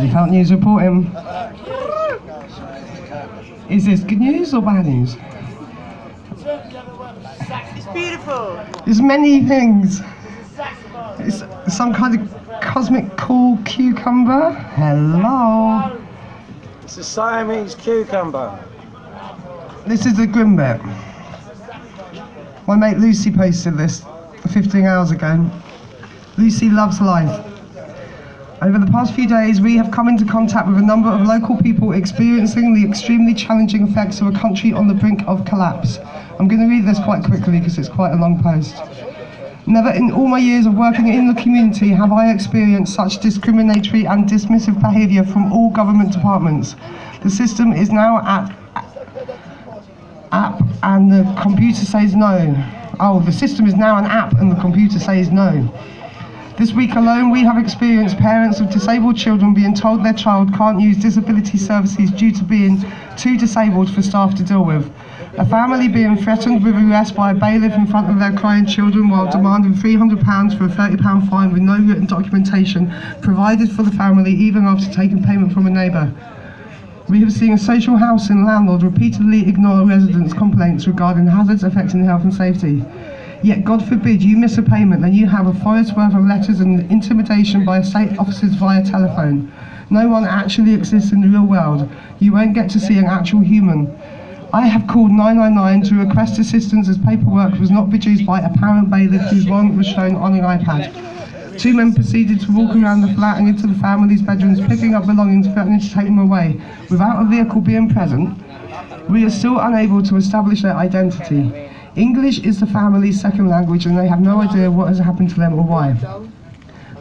Felt News reporting. Is this good news or bad news? It's beautiful. There's many things. It's some kind of cosmic cool cucumber. Hello. It's a Siamese cucumber. This is the grim bit. My mate Lucy posted this 15 hours ago. Lucy loves life. Over the past few days, we have come into contact with a number of local people experiencing the extremely challenging effects of a country on the brink of collapse. I'm going to read this quite quickly because it's quite a long post. Never in all my years of working in the community have I experienced such discriminatory and dismissive behaviour from all government departments. The system is now app and the computer says no. Oh, the system is now an app and the computer says no. This week alone, we have experienced parents of disabled children being told their child can't use disability services due to being too disabled for staff to deal with. A family being threatened with arrest by a bailiff in front of their crying children while demanding £300 for a £30 fine with no written documentation provided for the family even after taking payment from a neighbour. We have seen a social housing landlord repeatedly ignore residents' complaints regarding hazards affecting health and safety. Yet, God forbid you miss a payment and you have a forest worth of letters and intimidation by state officers via telephone. No one actually exists in the real world. You won't get to see an actual human. I have called 999 to request assistance as paperwork was not produced by a parent bailiff whose warrant was shown on an iPad. Two men proceeded to walk around the flat and into the family's bedrooms, picking up belongings, threatening to take them away. Without a vehicle being present, we are still unable to establish their identity. English is the family's second language and they have no idea what has happened to them or why.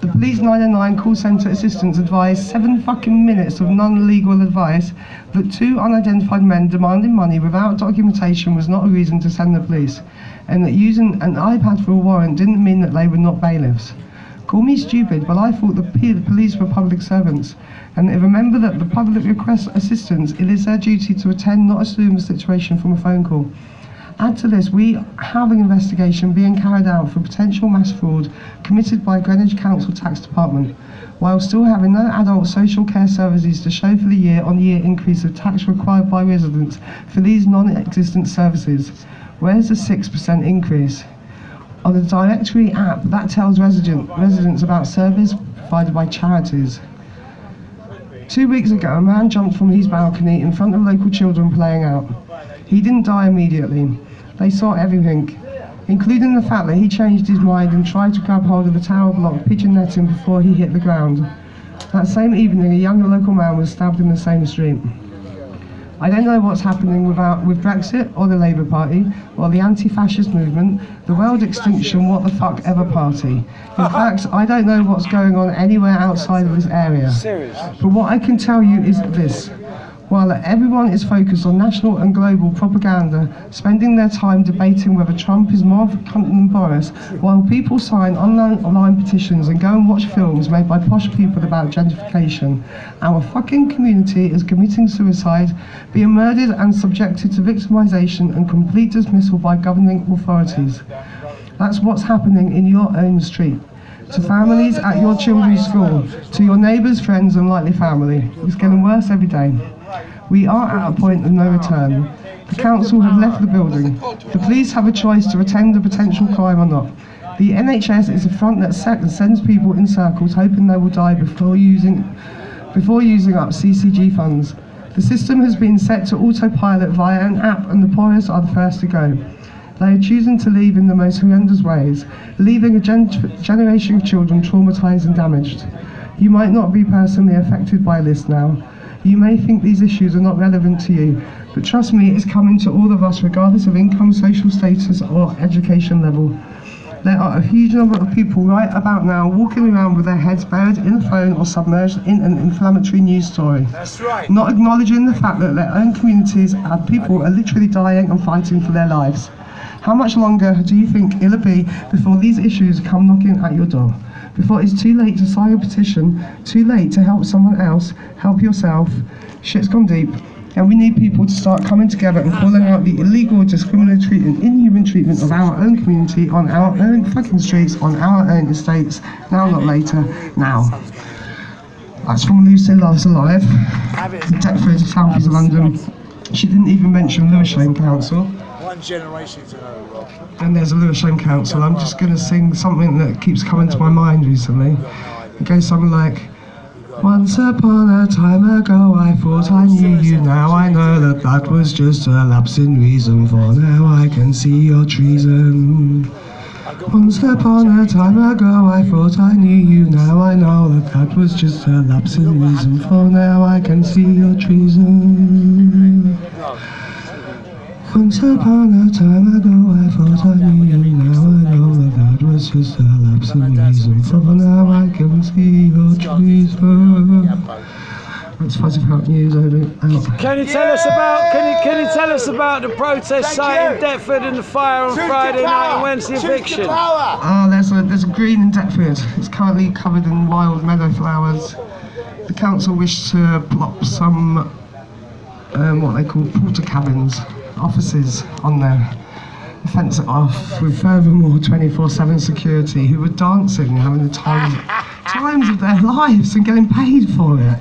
The police 909 call centre assistants advised 7 fucking minutes of non-legal advice that 2 unidentified men demanding money without documentation was not a reason to send the police, and that using an iPad for a warrant didn't mean that they were not bailiffs. Call me stupid, but I thought the police were public servants, and remember that the public requests assistance, it is their duty to attend, not assume the situation from a phone call. Add to this, we have an investigation being carried out for potential mass fraud committed by Greenwich Council Tax Department, while still having no adult social care services to show for the year-on-year increase of tax required by residents for these non-existent services. Where's the 6% increase? On the directory app, that tells residents about service provided by charities. 2 weeks ago, a man jumped from his balcony in front of local children playing out. He didn't die immediately. They saw everything, including the fact that he changed his mind and tried to grab hold of the tower block pigeon netting before he hit the ground. That same evening, a younger local man was stabbed in the same street. I don't know what's happening with Brexit or the Labour Party or the anti-fascist movement, the World Extinction What the Fuck Ever Party. In fact, I don't know what's going on anywhere outside of this area. But what I can tell you is this. While everyone is focused on national and global propaganda, spending their time debating whether Trump is more of a cunt than Boris, while people sign online petitions and go and watch films made by posh people about gentrification, our fucking community is committing suicide, being murdered and subjected to victimization and complete dismissal by governing authorities. That's what's happening in your own street. To families at your children's school, to your neighbours, friends and likely family. It's getting worse every day. We are at a point of no return. The council have left the building. The police have a choice to attend a potential crime or not. The NHS is a front that sends people in circles hoping they will die before using up CCG funds. The system has been set to autopilot via an app and the poorest are the first to go. They are choosing to leave in the most horrendous ways, leaving a generation of children traumatised and damaged. You might not be personally affected by this now. You may think these issues are not relevant to you, but trust me, it's coming to all of us regardless of income, social status or education level. There are a huge number of people right about now walking around with their heads buried in a phone or submerged in an inflammatory news story. That's right. Not acknowledging the fact that their own communities and people are literally dying and fighting for their lives. How much longer do you think it'll be before these issues come knocking at your door? Before it's too late to sign a petition, too late to help someone else, help yourself. Shit's gone deep, and we need people to start coming together and calling out the illegal, discriminatory and inhuman treatment of our own community on our own fucking streets, on our own estates. Now, not later, now. That's from Lucy Loves Alive, Deptford, South East London. She didn't even mention Lewisham Council. One generation to know, Rob. And there's a Lewisham Council. I'm just going to sing something that keeps coming to my mind recently. It goes something like, once upon a time ago I thought I knew you, now I know that that was just a lapse in reason, for now I can see your treason. Once upon a time ago I thought I knew you, now I know that that was just a lapse in reason, for now I can see your treason. Once upon a time ago I thought I knew you, now I know that that was just a lapse in reason, for now I can see your treason. That's Fuzzy Pop News over out. Can you tell us about the protest site in Deptford and the fire on Friday night and Wednesday eviction? There's a green in Deptford. It's currently covered in wild meadow flowers. The council wished to plop some what they call porter cabins, offices on there, fence it off with furthermore 24/7 security who were dancing and having the times of their lives and getting paid for it.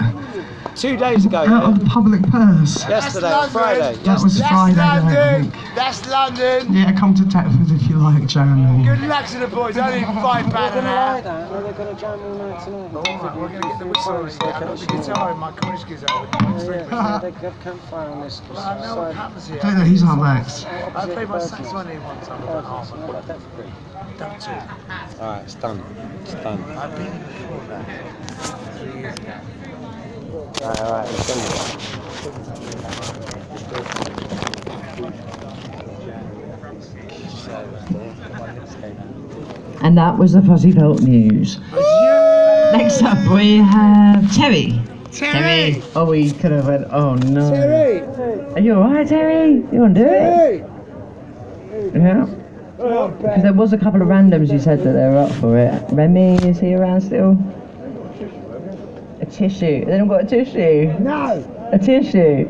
2 days ago. Out of the public purse. Yesterday, Friday. That was Friday night, I think. That's London. Yeah, come to Deptford if you like jamming. Good luck to the boys. Only £5 an hour. They're going to jam all night tonight. We're going to get the whistle. The guitar in my college guitar. They have campfire on this. I know what happens here. Don't know who's our Max. I played my saxophone here one time. Don't do. Alright, it's done. It's done. I've been here before that. 3 years ago. Alright, it's done. And that was the Fuzzy Pelt News. Next up we have Terry. Terry! Oh, we could have went, oh no. Terry! Are you alright, Terry? You want to do it? Yeah. Because there was a couple of randoms who said that they were up for it. Remy, is he around still? A tissue. They haven't got a tissue. No! A tissue.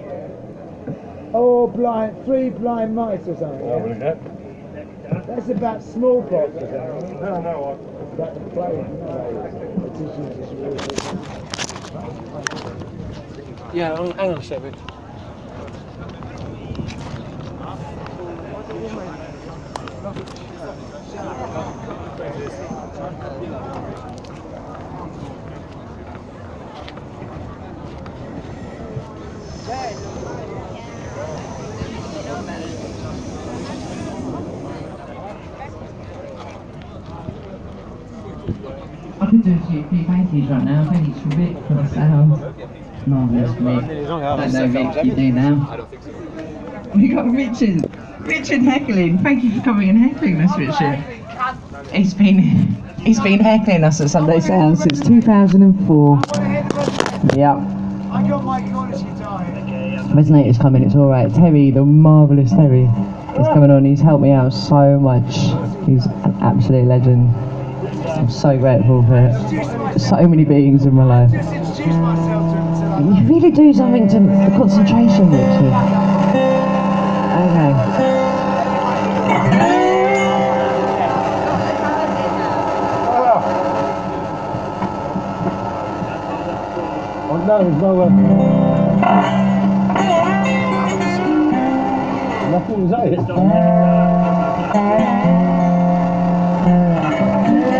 Oh, three blind mice or something. Yeah? That's about smallpox or something. No. About the plague. Yeah, hang on a second. I could do a few thank yous right now. Thank you to Rick for the sound. Marvellous, Rick. I don't know, Rick, you do now. We got Richard. Richard heckling. Thank you for coming and heckling us, Richard. He's been heckling us at Sunday Sound since 2004. Yep. I got my college guitar here. Resonator's coming, it's alright. Terry, the marvellous Terry, is coming on. He's helped me out so much. He's an absolute legend. I'm so grateful for so many beings in my life. Just introduce myself to him and said, You really do something to the concentration, Richard. Okay. Oh no, there's nowhere. Nothing was that it?